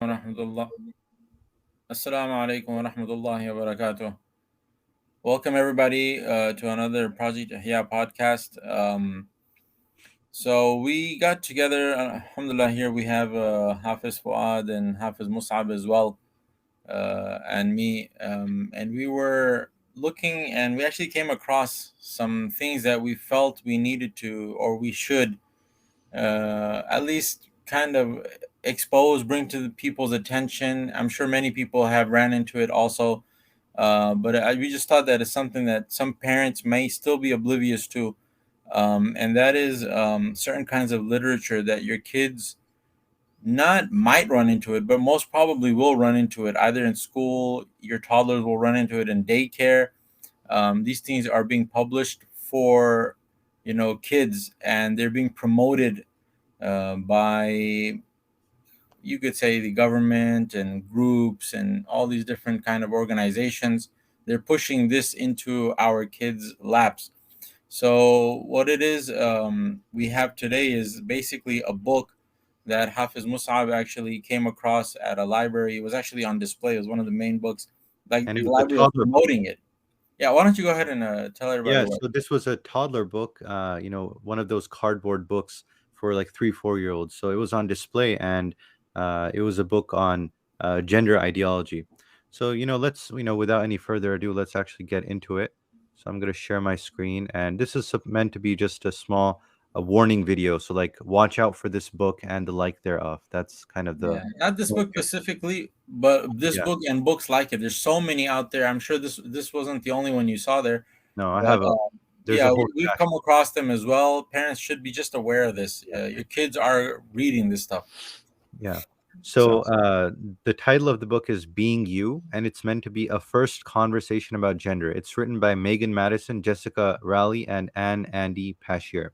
Warahmatullah. Assalamu alaikum wa rahmatullahi wa barakatuh. Welcome everybody to another Project Ihya podcast. So we got together, alhamdulillah. Here we have Hafiz Fuad and Hafiz Mus'ab as well, and me. And we were looking, and we actually came across some things that we felt we needed to, or we should, at least kind of expose, bring to the people's attention. I'm sure many people have ran into it also, but we just thought that it's something that some parents may still be oblivious to, and that is certain kinds of literature that your kids not might run into it, but most probably will run into it either in school. Your toddlers will run into it in daycare. These things are being published for kids, and they're being promoted by, you could say, the government and groups and all these different kind of organizations. They're pushing this into our kids laps. So what it is, we have today is basically a book that Hafiz Mus'ab actually came across at a library. It was actually on display. It was one of the main books, like And it the was a library was toddler book. promoting it. Yeah, why don't you go ahead and tell everybody Yeah, what? so this was a toddler book, one of those cardboard books for like 3, 4 year olds. So it was on display, and it was a book on gender ideology. So, without any further ado, let's actually get into it. So I'm going to share my screen, and this is meant to be just a warning video. So, like, watch out for this book and the like thereof. That's kind of the Yeah, not this book motive. specifically, but this Yeah. book and books like it. There's so many out there. I'm sure this wasn't the only one you saw there, No, but there's a yeah, whole we've stack. come across them as well. Parents should be just aware of this. Your kids are reading this stuff. Yeah. So So the title of the book is Being You, and it's meant to be a first conversation about gender. It's written by Megan Madison, Jessica Raleigh, and Anne Andy Pashier.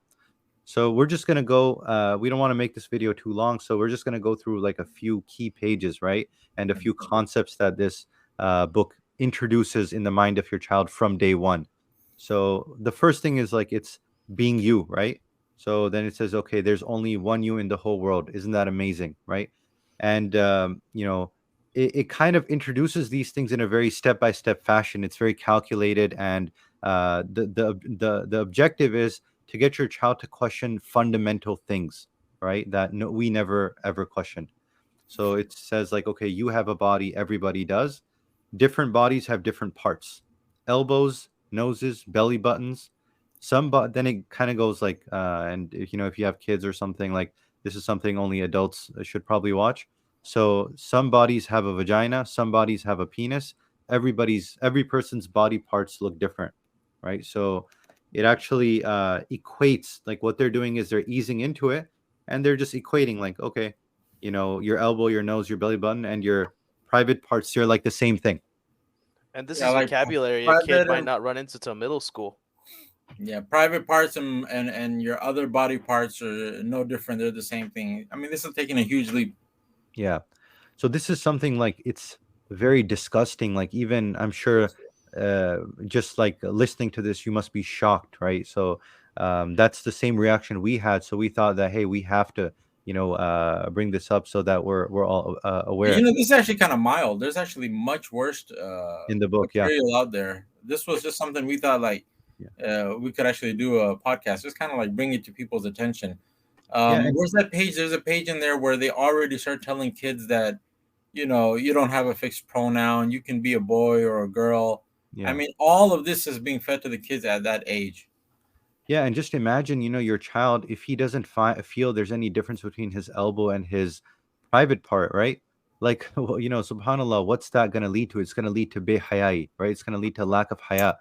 So we're just gonna go. We don't want to make this video too long, so we're just gonna go through like a few key pages, right, and a few concepts that this book introduces in the mind of your child from day one. So the first thing is like it's being you, right? So then it says, okay, there's only one you in the whole world. Isn't that amazing, right? And it kind of introduces these things in a very step-by-step fashion. It's very calculated, and the objective is to get your child to question fundamental things, right? That we never ever questioned. So it says like, okay, you have a body, everybody does. Different bodies have different parts: elbows, noses, belly buttons. Then it kind of goes like, and if you have kids or something, like this is something only adults should probably watch. So some bodies have a vagina, some bodies have a penis. Every person's body parts look different, right? So it actually equates, like what they're doing is they're easing into it, and they're just equating like, okay, your elbow, your nose, your belly button, and your private parts, they're like the same thing. And this yeah, is like vocabulary a kid private might and not run into till middle school. yeah, private parts and your other body parts are no different. They're the same thing. I mean, this is taking a huge leap. Yeah. So this is something like it's very disgusting. Like even I'm sure, just like listening to this, you must be shocked, right? So that's the same reaction we had. So we thought that, hey, we have to, bring this up so that we're all aware This is actually kind of mild. There's actually much worse in the book. Yeah. material out there. This was just something we thought like Yeah. we could actually do a podcast, just kind of like bring it to people's attention. Yeah. Where's that page? There's a page in there where they already start telling kids that you don't have a fixed pronoun. You can be a boy or a girl. I Yeah. mean, all of this is being fed to the kids at that age. Yeah, and just imagine, your child, if he doesn't feel there's any difference between his elbow and his private part, right? Like, well, subhanallah, what's that going to lead to? It's going to lead to behayai, right? It's going to lead to lack of haya.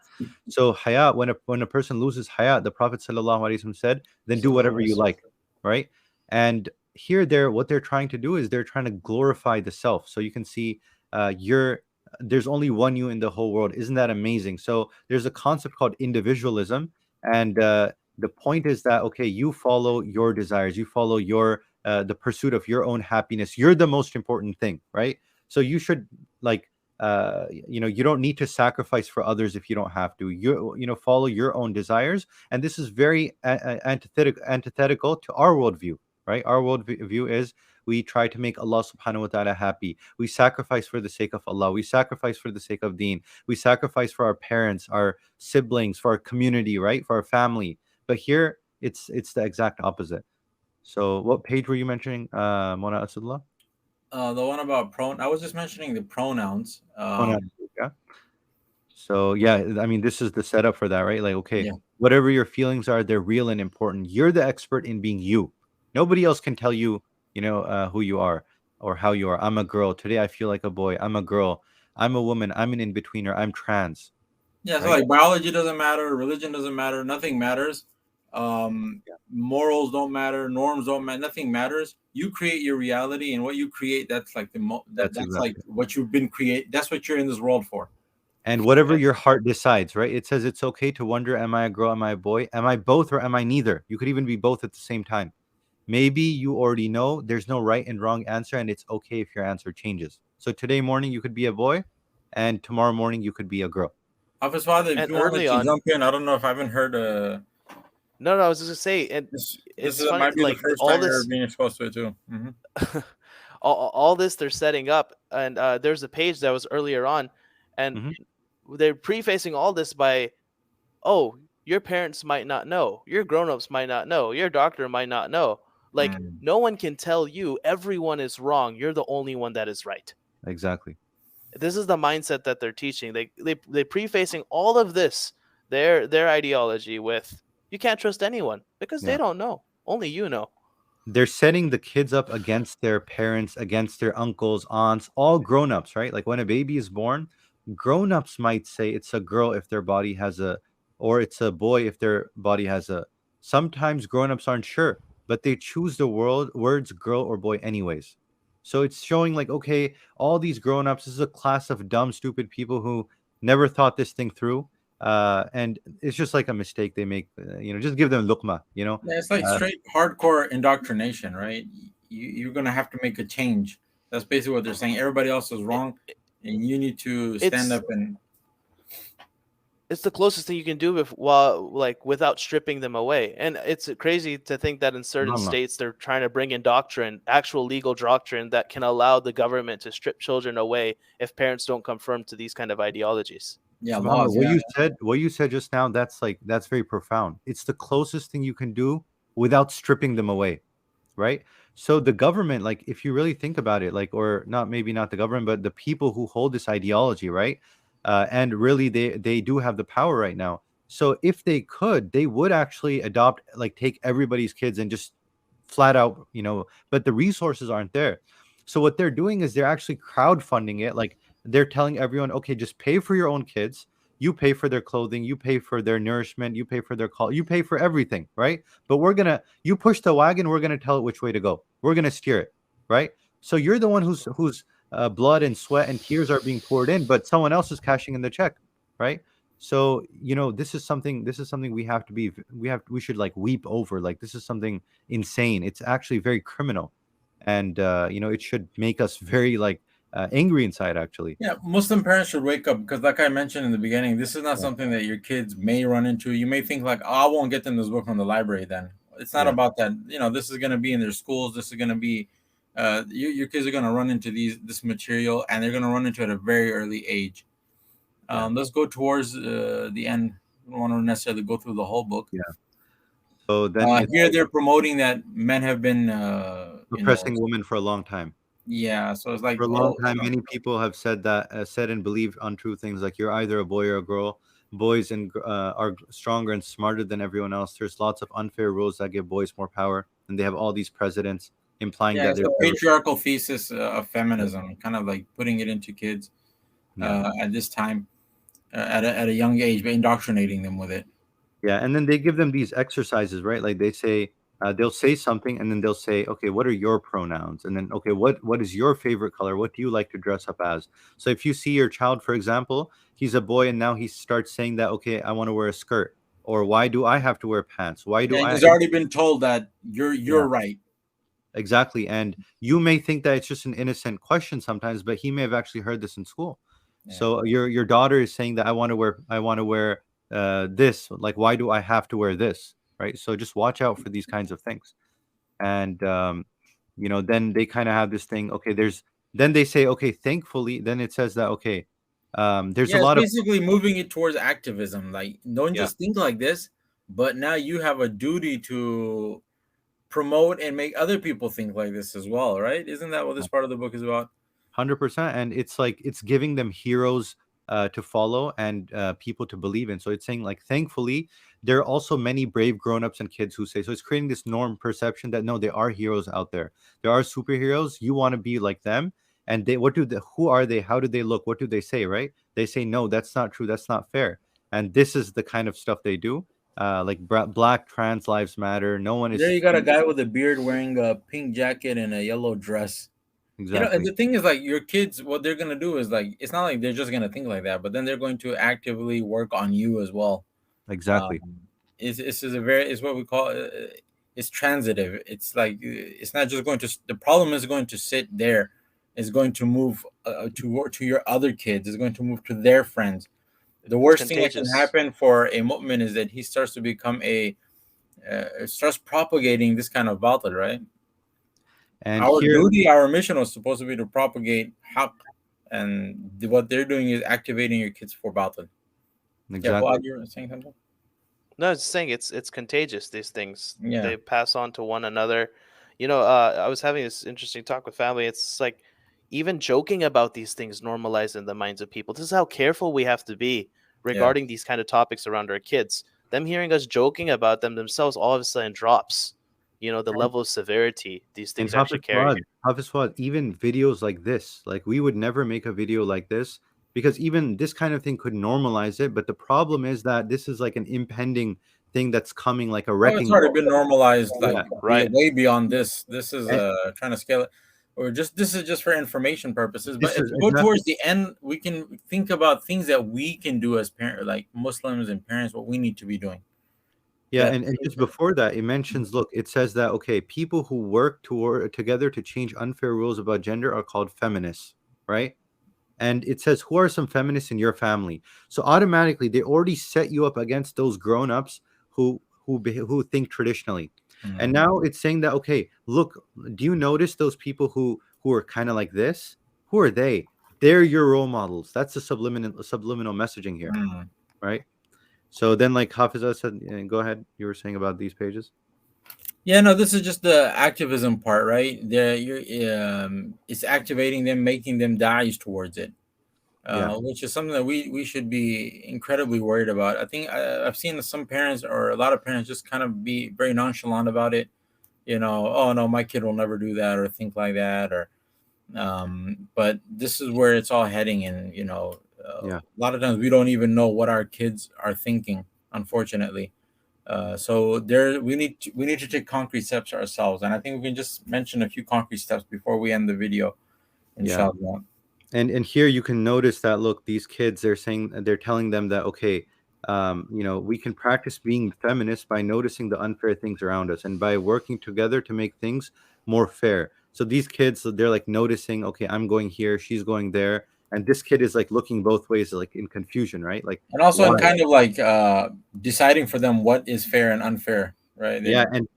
So haya, when a person loses haya, the Prophet sallallahu alaihi wasallam said, then do whatever you like, right? And here, what they're trying to do is they're trying to glorify the self. So you can see, there's only one you in the whole world. Isn't that amazing? So there's a concept called individualism, and the point is that, okay, you follow your desires, you follow the pursuit of your own happiness. You're the most important thing, right? So you should, like, you don't need to sacrifice for others if you don't have to. Follow your own desires, and this is very antithetical to our worldview, right? Our worldview is We try to make Allah subhanahu wa ta'ala happy. We sacrifice for the sake of Allah. We sacrifice for the sake of deen. We sacrifice for our parents, our siblings, for our community, right? For our family. But here it's the exact opposite. So what page were you mentioning, Mona Asadullah? The one about I was just mentioning the pronouns. Pronouns, yeah. So yeah, I mean, this is the setup for that, right? Like, okay, Yeah. whatever your feelings are, they're real and important. You're the expert in being you. Nobody else can tell you, who you are or how you are. I'm a girl. Today I feel like a boy. I'm a girl. I'm a woman. I'm an in-betweener. I'm trans. Yeah, so Right? like biology doesn't matter, religion doesn't matter, nothing matters. Yeah. Morals don't matter, norms don't matter, nothing matters. You create your reality, and what you create, that's like That's that's like exactly. what you've been create. That's what you're in this world for. And whatever And your heart decides, right? It says it's okay to wonder, am I a girl? Am I a boy? Am I both or am I neither? You could even be both at the same time. Maybe you already know there's no right and wrong answer, and it's okay if your answer changes. So today morning you could be a boy, and tomorrow morning you could be a girl. Office father, if and you wanted early to on, jump in, I don't know if I haven't heard. no, I was just gonna say, and This it's is funny, might be the like first all time you're this, being exposed to it too. all this they're setting up, and there's a page that was earlier on, and Mhm. they're prefacing all this by, oh, your parents might not know, your grown-ups might not know, your doctor might not know. Like, Mm. no one can tell you everyone is wrong. You're the only one that is right. Exactly. This is the mindset that they're teaching. They prefacing all of this, their ideology with, you can't trust anyone because they Yeah. don't know. Only you know. They're setting the kids up against their parents, against their uncles, aunts, all grown-ups, right? Like when a baby is born, grown-ups might say it's a girl if their body has a, or it's a boy if their body has a. Sometimes grown-ups aren't sure, but they choose the words girl or boy anyways. So it's showing like, okay, all these grown-ups, this is a class of dumb, stupid people who never thought this thing through. And it's just like a mistake they make, just give them luqma, Yeah, it's like uh, straight hardcore indoctrination, right? You're gonna have to make a change. That's basically what they're saying. Everybody else is It, wrong, and you need to stand it's up and. it's the closest thing you can do while, like, without stripping them away. And it's crazy to think that in certain subhanallah. states they're trying to bring in doctrine, actual legal doctrine that can allow the government to strip children away if parents don't conform to these kind of ideologies. Yeah, SubhanAllah, laws. Yeah, what you said just now, that's very profound. It's the closest thing you can do without stripping them away, right? So the government, like if you really think about it, like, or not, maybe not the government, but the people who hold this ideology, right? And really they do have the power right now. So if they could, they would actually adopt, like take everybody's kids and just flat out, but the resources aren't there. So what they're doing is they're actually crowdfunding it. Like they're telling everyone, okay, just pay for your own kids. You pay for their clothing, you pay for their nourishment, you pay for their call, you pay for everything, right? But you push the wagon, we're gonna tell it which way to go. We're gonna steer it, right? So you're the one whose blood and sweat and tears are being poured in, but someone else is cashing in the check, right? So this is something we should like weep over. Like this is something insane. It's actually very criminal, and it should make us very like angry inside. Actually, yeah. Muslim parents should wake up because, like I mentioned in the beginning, this is not yeah, something that your kids may run into. You may think like, "Oh, I won't get them this book from the library." Then it's not yeah, about that. This is gonna be in their schools. This is gonna be, your kids are gonna run into this material, and they're gonna run into it at a very early age. yeah, Let's go towards the end. I don't want to necessarily go through the whole book. yeah. So then it's Here like they're promoting that men have been, oppressing women for a long time. yeah. So it's like, For a long oh, time, many people have said and believed untrue things like you're either a boy or a girl. Boys are stronger and smarter than everyone else. There's lots of unfair rules that give boys more power, and they have all these presidents implying yeah, that it's they're the better. patriarchal thesis of Yeah, feminism, kind of like putting it into kids yeah, at this time, at a young age, but indoctrinating them with it. yeah. And then they give them these exercises, right? Like they'll say something, and then they'll say, "Okay, what are your pronouns?" And then, "Okay, what is your favorite color? What do you like to dress up as?" So if you see your child, for example, he's a boy, and now he starts saying that, "Okay, I want to wear a skirt," or "Why do I have to wear pants? Why do Yeah, I?" he's already been told that you're Yeah, right. exactly. And you may think that it's just an innocent question sometimes, but he may have actually heard this in school. Yeah, So your daughter is saying that I want to wear this. Like, why do I have to wear this? Right. So just watch out for these kinds of things. And then they kind of have this thing. Okay, then they say, okay, thankfully, then it says that, okay, there's a Yeah, it's lot of, basically moving it towards activism. Like, don't yeah, just think like this, but now you have a duty to promote and make other people think like this as well, right? Isn't that what this part of the book is about? 100%. And it's like it's giving them heroes to follow and people to believe in. So it's saying, like, thankfully, there are also many brave grown-ups and kids who say, so it's creating this norm perception that no, there are heroes out there. There are superheroes. You want to be like them. And who are they? How do they look? What do they say? Right? They say, no, that's not true. That's not fair. And this is the kind of stuff they do. Like Black trans lives matter. No one There is you got a guy with a beard wearing a pink jacket and a yellow dress. And exactly, the thing is, like, your kids, what they're gonna do is, like, it's not like they're just gonna think like that, but then they're going to actively work on you as well. exactly, Um, it's what we call it's transitive. It's like it's not just going to. The problem is going to sit there. It's going to move to your other kids. It's going to move to their friends. The It's worst thing that can contagious. happen for a mu'min is that he starts to become starts propagating this kind of batil, right? and Our here, duty, our mission was supposed to be to propagate haqq, and what they're doing is activating your kids for batil. Yeah, exactly. Fuad, you were saying something? No, it's saying it's contagious. These things Yeah, they pass on to one another. I was having this interesting talk with family. It's like even joking about these things normalize in the minds of people. This is how careful we have to be yeah. regarding these kind of topics around our kids. Them hearing us joking about them themselves all of a sudden drops. The level of severity these And things actually carry. Hafiz Fuad, even videos like this, like we would never make a video like this because even this kind of thing could normalize it. But the problem is that this is like an impending thing that's coming like a Oh, it's wrecking already ball. been normalized, like Yeah. Right. way beyond this. This is And trying to scale it, or just this is just for information purposes. But this if is we go exactly, towards the end, we can think about things that we can do as parent, like Muslims and parents, what we need to be doing. yeah. That And just before that, it mentions, look, it says that, okay, people who work together to change unfair rules about gender are called feminists, right? And it says, who are some feminists in your family? So automatically they already set you up against those grown-ups who think traditionally. And mm, now it's saying that, okay, look, do you notice those people who are kind of like this? Who are they? They're your role models. That's the subliminal messaging here, mm. right? So then, like Hafiza said, go ahead, you were saying about these pages. Yeah, no, this is just the activism part, right? It's activating them, making them dies towards it, Yeah, which is something that we should be incredibly worried about. I think I've seen some parents or a lot of parents just kind of be very nonchalant about it. Oh no, my kid will never do that or think like that, or but this is where it's all heading, and yeah, a lot of times we don't even know what our kids are thinking, unfortunately. So there, we need to take concrete steps ourselves, and I think we can just mention a few concrete steps before we end the video, yeah. inshallah. And here you can notice that, look, these kids, they're telling them that, okay, we can practice being feminists by noticing the unfair things around us and by working together to make things more fair. So these kids, they're like noticing, okay, I'm going here, she's going there, and this kid is like looking both ways, like in confusion, right? Like, And also in why? kind of like deciding for them what is fair and unfair, right? Yeah, and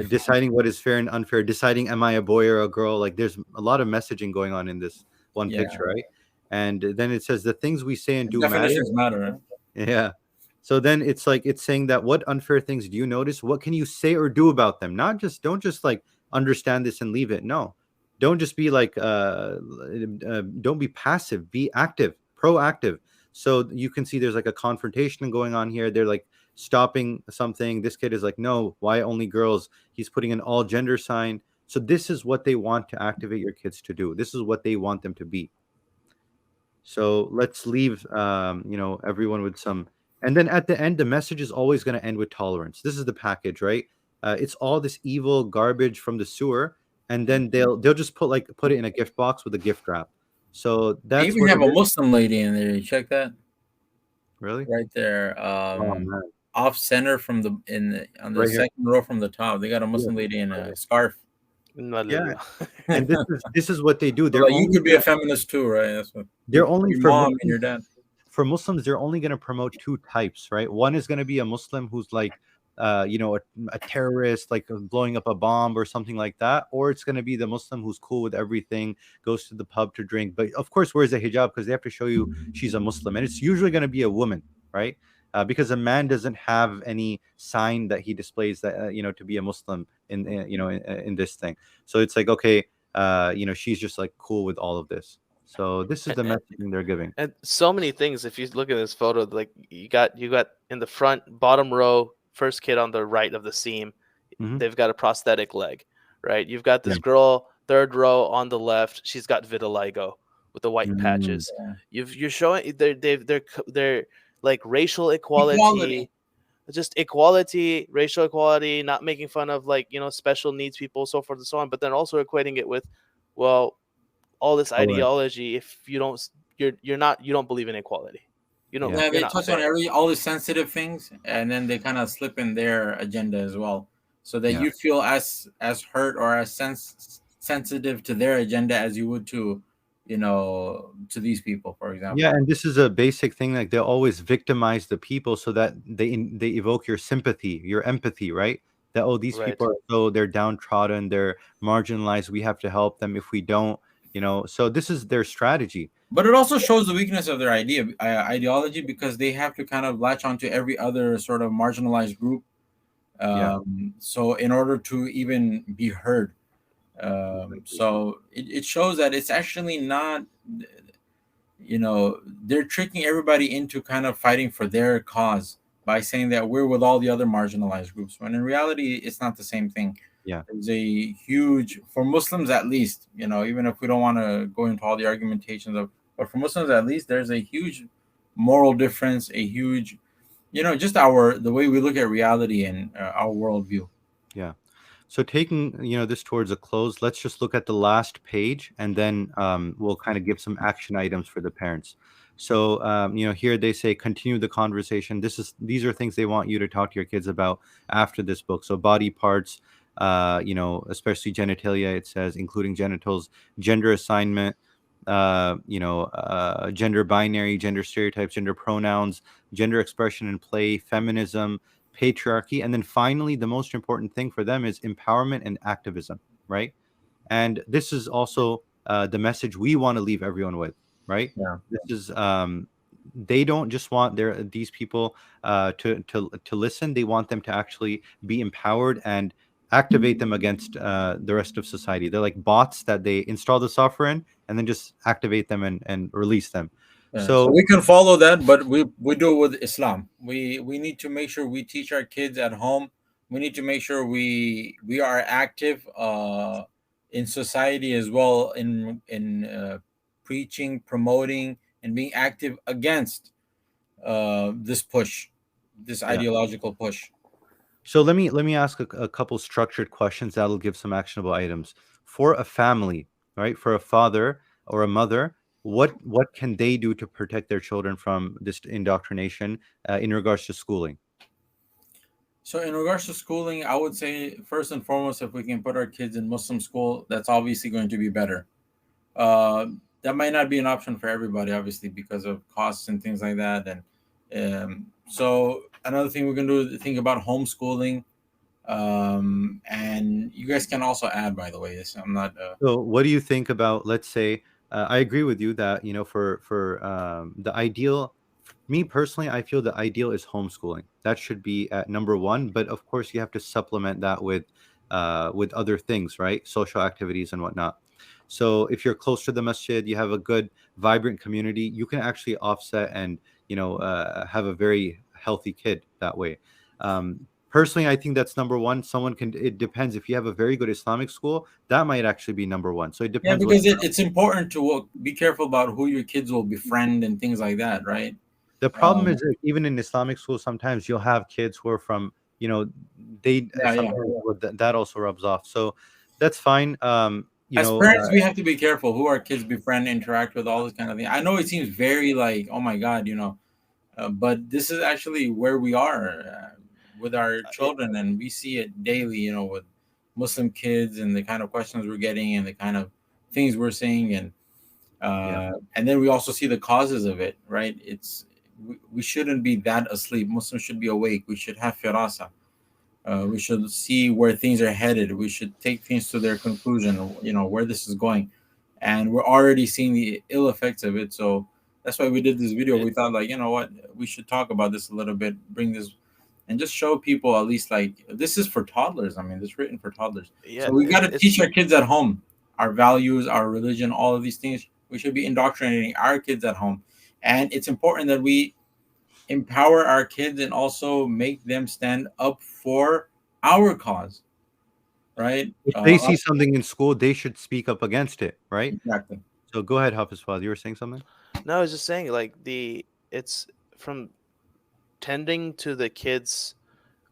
deciding what is fair and unfair, deciding am I a boy or a girl? Like, there's a lot of messaging going on in this one Yeah, picture, right? And then it says the things we say and do matter. definitions matter, right? Yeah. So then it's like it's saying that what unfair things do you notice? What can you say or do about them? Not just don't just like understand this and leave it. No. Don't just be like don't be passive, be active, proactive. So you can see there's like a confrontation going on here. They're like stopping something. This kid is like, no, why only girls? He's putting an all gender sign. So this is what they want to activate your kids to do. This is what they want them to be. So let's leave, everyone with some. And then at the end, the message is always going to end with tolerance. This is the package, right? It's all this evil garbage from the sewer, and then they'll just put it in a gift box with a gift wrap. So They that's even what have it a is. Muslim lady in there. You check that Really? right there, Oh man, off center on the right here. second row from the top. They got a Yeah, Muslim lady in a scarf. yeah. Wallah. And this is what they do. So, like, you could be a feminist too, right? That's what They're only your for mom and Muslims. your dad. For Muslims, they're only going to promote two types, right? One is going to be a Muslim who's like a terrorist, like blowing up a bomb or something like that, or it's going to be the Muslim who's cool with everything, goes to the pub to drink, but of course wears a hijab because they have to show you she's a Muslim, and it's usually going to be a woman, right? Because a man doesn't have any sign that he displays that to be a Muslim in this thing. So it's like, okay, she's just like cool with all of this. So this is the messaging they're giving. And so many things. If you look at this photo, like you got in the front bottom row, first kid on the right of the seam, Mhm. they've got a prosthetic leg, right? You've got this Yeah. girl third row on the left, she's got vitiligo with the white Mm. patches. Yeah. You're showing they're like racial equality, Equality. just equality, racial equality, not making fun of like special needs people, so forth and so on, but then also equating it with, well, all this Correct. ideology. If you don't, you don't believe in equality. Yeah. Yeah, You're they not touch on fair. all the sensitive things, and then they kind of slip in their agenda as well, so that Yeah. you feel as hurt or as sensitive to their agenda as you would to, to these people, for example. Yeah, and this is a basic thing. Like they always victimize the people so that they evoke your sympathy, your empathy, right? That these Right. people are so they're downtrodden, they're marginalized. We have to help them. If we don't, so this is their strategy. But it also shows the weakness of their ideology, because they have to kind of latch onto every other sort of marginalized group. Yeah. So in order to even be heard, so it shows that it's actually not, they're tricking everybody into kind of fighting for their cause by saying that we're with all the other marginalized groups, when in reality it's not the same thing. Yeah. There's a huge, for Muslims at least, even if we don't want to go into all the argumentations of, but for Muslims at least, there's a huge moral difference, a huge, just the way we look at reality and our worldview. Yeah. So taking this towards a close, let's just look at the last page, and then we'll kind of give some action items for the parents. So here they say continue the conversation. These are things they want you to talk to your kids about after this book. So body parts, especially genitalia. It says including genitals, gender assignment, gender binary, gender stereotypes, gender pronouns, gender expression and play, feminism, patriarchy, and then finally the most important thing for them is empowerment and activism, right? And this is also the message we want to leave everyone with, right? Yeah. This is they don't just want these people to listen. They want them to actually be empowered and activate them against the rest of society. They're like bots that they install the software in and then just activate them and release them. Yeah. So So we can follow that, but we do it with Islam. We need to make sure we teach our kids at home. We need to make sure we are active in society as well, in preaching, promoting, and being active against this push, this yeah. ideological push. So let me ask a couple structured questions that'll give some actionable items for a family, right? For a father or a mother, what can they do to protect their children from this indoctrination in regards to schooling? So in regards to schooling, I would say first and foremost, if we can put our kids in Muslim school, that's obviously going to be better. Uh, that might not be an option for everybody, obviously, because of costs and things like that. And so another thing we can do is think about homeschooling. And you guys can also add, by the way, this I'm not. So what do you think about, let's say, I agree with you that, for the ideal, me personally, I feel the ideal is homeschooling. That should be at number one. But of course, you have to supplement that with other things, right? Social activities and whatnot. So if you're close to the masjid, you have a good, vibrant community, you can actually offset and have a very healthy kid that way. Personally, I think that's number one. It depends. If you have a very good Islamic school, that might actually be number one. So it Yeah, depends what. because it's important to be careful about who your kids will befriend and things like that, right? The problem is that even in Islamic schools, sometimes you'll have kids who are from, they Yeah, yeah. sometimes that also rubs off. So that's fine. As parents, we have to be careful who our kids befriend, interact with, all this kind of thing. I know it seems very like, oh my God, but this is actually where we are with our children, and we see it daily, with Muslim kids and the kind of questions we're getting and the kind of things we're seeing, and then we also see the causes of it, right? We shouldn't be that asleep. Muslims should be awake. We should have firasa. We should see where things are headed. We should take things to their conclusion, where this is going. And we're already seeing the ill effects of it. So that's why we did this video. It, We thought, like, you know what, we should talk about this a little bit, bring this, and just show people, at least, like, this is for toddlers. I mean, this is written for toddlers. yeah, So we got to it's teach our kids at home our values, our religion, all of these things. We should be indoctrinating our kids at home. And it's important that we empower our kids and also make them stand up for our cause, right? If they see something in school, they should speak up against it, right? Exactly. So go ahead, Hafiz Fawad. You were saying something? no, I was just saying like it's from tending to the kids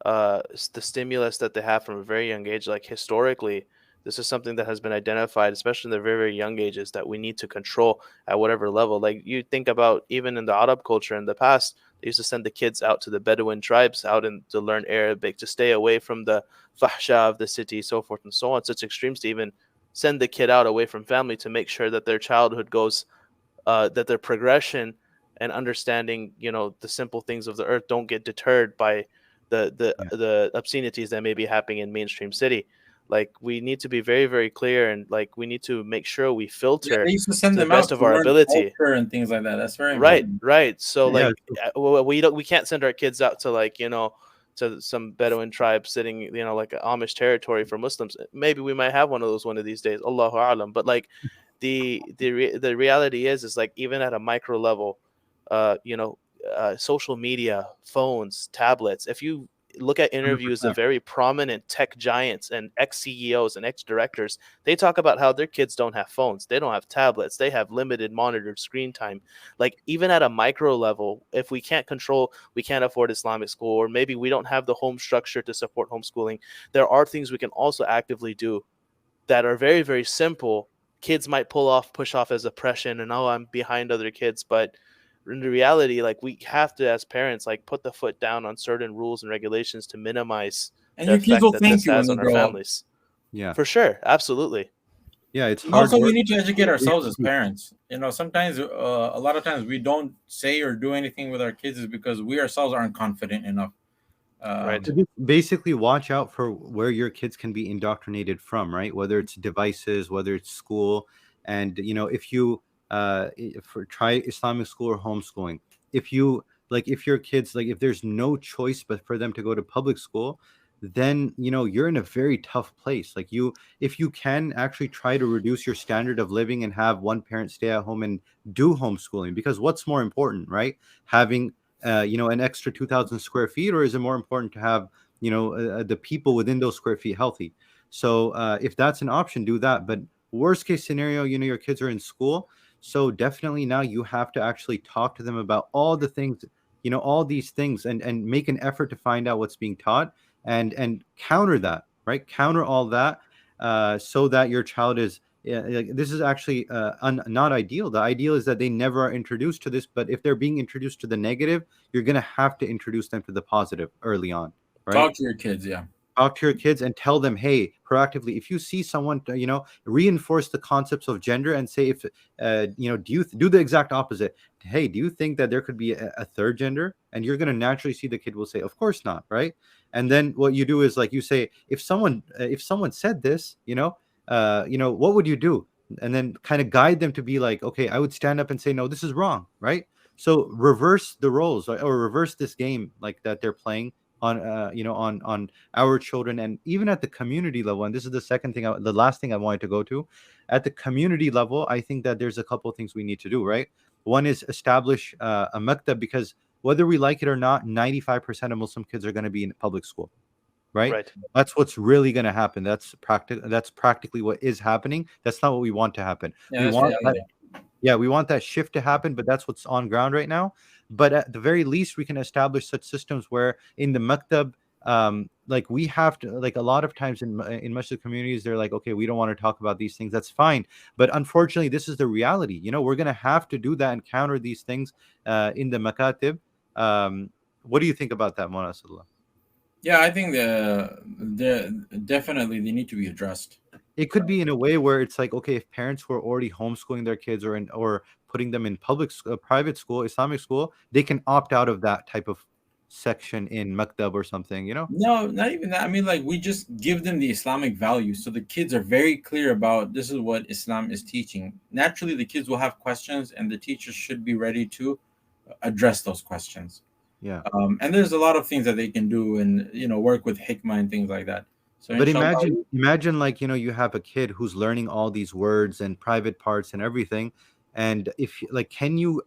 the stimulus that they have from a very young age. Like historically, this is something that has been identified, especially in their very, very young ages, that we need to control at whatever level. Like you think about even in the Arab culture in the past, they used to send the kids out to the Bedouin tribes out and to learn Arabic, to stay away from the fahsha of the city, so forth and so on. Such extremes to even send the kid out away from family to make sure that their childhood goes, that their progression and understanding, the simple things of the earth don't get deterred by Yeah. the obscenities that may be happening in mainstream city. Like we need to be very, very clear, and like we need to make sure we Yeah, filter they used to to send the them out best of to our learn ability. culture and things like that. That's very Right, important. right. So Yeah. Yeah. like we can't send our kids out to like to some Bedouin tribe sitting like Amish territory for Muslims. Maybe we might have one of those one of these days. Allahu alam. But like the reality is like even at a micro level, uh, you know, social media, phones, tablets. If you look at interviews of 100%. very prominent tech giants and ex CEOs and ex directors, they talk about how their kids don't have phones, they don't have tablets, they have limited monitored screen time. Like even at a micro level, if we can't afford Islamic school, or maybe we don't have the home structure to support homeschooling, there are things we can also actively do that are very, very simple. Kids might push off as oppression and, oh, I'm behind other kids. But in the reality, like we have to, as parents, like put the foot down on certain rules and regulations to minimize And the your kids effect will that thank this you when has they on our grow up. families. Yeah. For sure. Absolutely. Yeah. It's And hard also, we work. need to educate ourselves as parents. Sometimes, a lot of times, we don't say or do anything with our kids is because we ourselves aren't confident enough. Right. So just basically watch out for where your kids can be indoctrinated from, right? Whether it's devices, whether it's school. And if you try Islamic school or homeschooling, if you if your kids, if there's no choice but for them to go to public school, then you're in a very tough place. If you can actually try to reduce your standard of living and have one parent stay at home and do homeschooling, because what's more important, right? Having an extra 2,000 square feet, or is it more important to have the people within those square feet healthy? So if that's an option, do that. But worst case scenario, your kids are in school, so definitely now you have to actually talk to them about all the things, all these things, and make an effort to find out what's being taught, and counter that, right? Counter all that, so that your child is, yeah, this is actually not ideal. The ideal is that they never are introduced to this, but if they're being introduced to the negative, you're going to have to introduce them to the positive early on, right? Talk to your kids, yeah. Talk to your kids and tell them, hey, proactively, if you see someone, reinforce the concepts of gender and say, if do the exact opposite. Hey, do you think that there could be a third gender? And you're going to naturally see the kid will say, of course not, right? And then what you do is, like you say, if someone said this, what would you do? And then kind of guide them to be like, okay, I would stand up and say, no, this is wrong, right? So reverse the roles, or reverse this game like that they're playing on on our children, and even at the community level. And this is the last thing I wanted to go to. At the community level, I think that there's a couple of things we need to do, right? One is establish a maktab, because whether we like it or not, 95% of Muslim kids are going to be in public school, right? Right. That's what's really going to happen. That's practically what is happening. That's not what we want to happen. Yeah, We that's want that, reality. yeah, we want that shift to happen, but that's what's on ground right now. But at the very least, we can establish such systems where in the maktab, we have to, like, a lot of times in much of the communities, they're like, okay, we don't want to talk about these things. That's fine. But unfortunately, this is the reality. We're going to have to do that and counter these things in the makatib. What do you think about that, Mona Sadullah? Yeah, I think the definitely they need to be addressed. It could be in a way where it's like, okay, if parents were already homeschooling their kids, or putting them in private school, Islamic school, they can opt out of that type of section in maktab or something, you know? No, not even that. I mean, like, we just give them the Islamic values, so the kids are very clear about this is what Islam is teaching. Naturally, the kids will have questions, and the teachers should be ready to address those questions. Yeah. And there's a lot of things that they can do, and work with hikmah and things like that. So But inshallah, imagine like, you have a kid who's learning all these words and private parts and everything. And if like, can you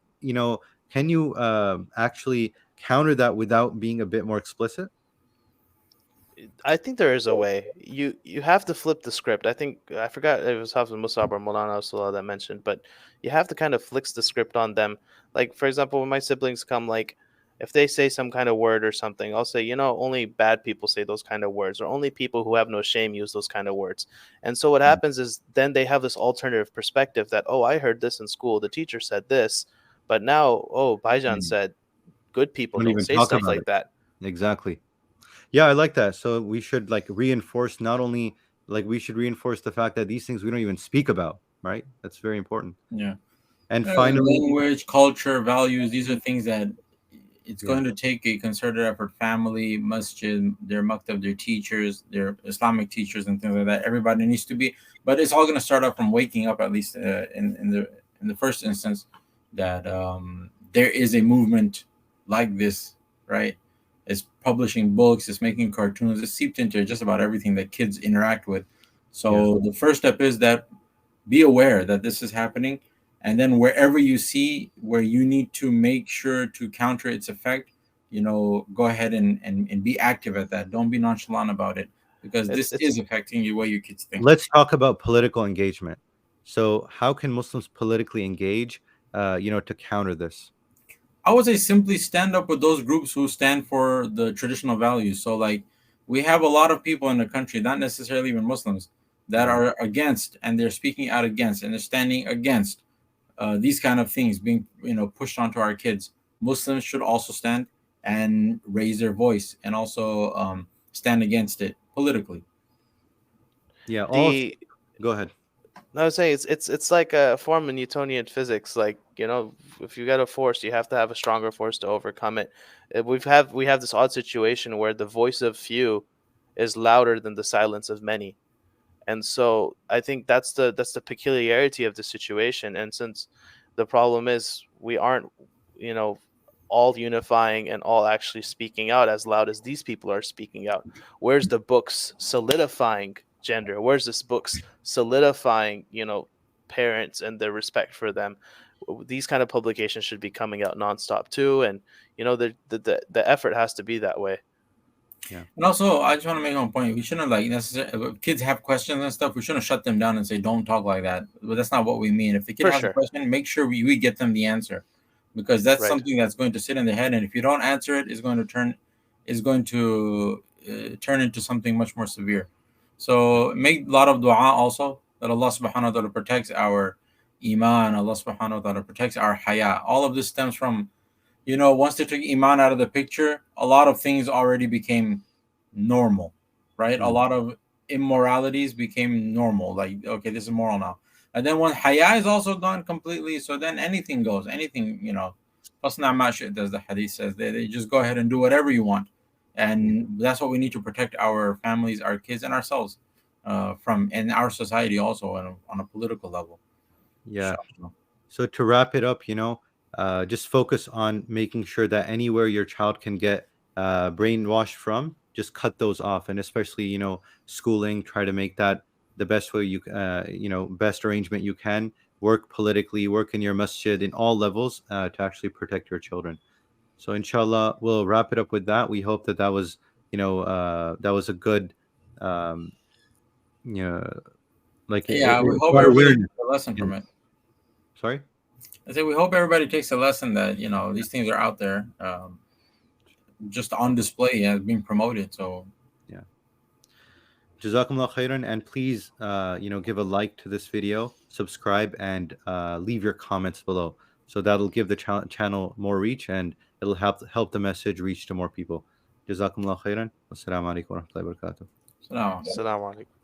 actually counter that without being a bit more explicit? I think there is a way. You have to flip the script. I think I forgot if it was Hafiz Musab or Molana Salah that mentioned, but you have to kind of flick the script on them. Like for example, when my siblings come, like if they say some kind of word or something, I'll say, only bad people say those kind of words, or only people who have no shame use those kind of words. And so what happens is then they have this alternative perspective that, oh, I heard this in school, the teacher said this, but now, oh, Baijan Mm. said good people Don't don't even say talk stuff about like it. that. Exactly. Yeah, I like that. So we should like reinforce, not only like, we should reinforce the fact that these things we don't even speak about, right? That's very important. yeah. And finally, Language, culture, values, these are things that it's yeah, going to take a concerted effort. Family, masjid, their maktab, their teachers, their Islamic teachers, and things like that. Everybody needs to be, but it's all going to start off from waking up, at least in the first instance, that there is a movement like this, right? It's publishing books, it's making cartoons, it's seeped into just about everything that kids interact with. yeah, So the first step is that be aware that this is happening, and then wherever you see where you need to make sure to counter its effect, go ahead and be active at that. Don't be nonchalant about it, because this It's is affecting the way your kids think. let's talk about political engagement. So how can Muslims politically engage, to counter this? I would say simply stand up with those groups who stand for the traditional values. So, like, we have a lot of people in the country, not necessarily even Muslims, that Yeah. are against, and they're speaking out against, and they're standing against these kind of things being pushed onto our kids. Muslims should also stand and raise their voice, and also stand against it politically. Yeah, all the go ahead. I would say it's like a form of Newtonian physics. Like if you got a force, you have to have a stronger force to overcome it. We have this odd situation where the voice of few is louder than the silence of many, and so I think that's the peculiarity of the situation. And since the problem is we aren't, you know, all unifying and all actually speaking out as loud as these people are speaking out. Where's the books solidifying gender? Where's this books solidifying, parents and their respect for them? These kind of publications should be coming out nonstop too, and the effort has to be that way. Yeah. And also, I just want to make one point. We shouldn't, like, necessarily, if kids have questions and stuff, we shouldn't shut them down and say, don't talk like that. But that's not what we mean. If the kid For has a sure. question, make sure we get them the answer, because that's Right. something that's going to sit in their head. And if you don't answer it, it's going to turn into something much more severe. So make a lot of dua also, that Allah subhanahu wa ta'ala protects our iman, Allah subhanahu wa ta'ala protects our haya. All of this stems from, once they took iman out of the picture, a lot of things already became normal, right? A Mm. lot of immoralities became normal. Like, okay, this is moral now. And then when haya is also gone completely, so then anything goes. Anything, fasna ma shi'ta, as the hadith says. They just go ahead and do whatever you want. And that's what we need to protect our families, our kids, and ourselves from, and our society also on a political level. Yeah. Inshallah. So to wrap it up, just focus on making sure that anywhere your child can get brainwashed from, just cut those off. And especially, schooling, try to make that the best way best arrangement you can. Work politically, work in your masjid in all levels to actually protect your children. So inshallah, we'll wrap it up with that. We hope that was, that was a good, um, you know, like Yeah, we it hope brought everybody awareness. takes a lesson Yeah. from it. Sorry. I say we hope everybody takes a lesson that these things are out there, just on display and being promoted. So Yeah. Jazakumullah khairan, and please, give a like to this video, subscribe, and leave your comments below. So that'll give the channel more reach, and it'll help the message reach to more people. Jazakumullah khairan. Wassalamu alaikum warahmatullahi wabarakatuh. salam. Assalamu alaikum.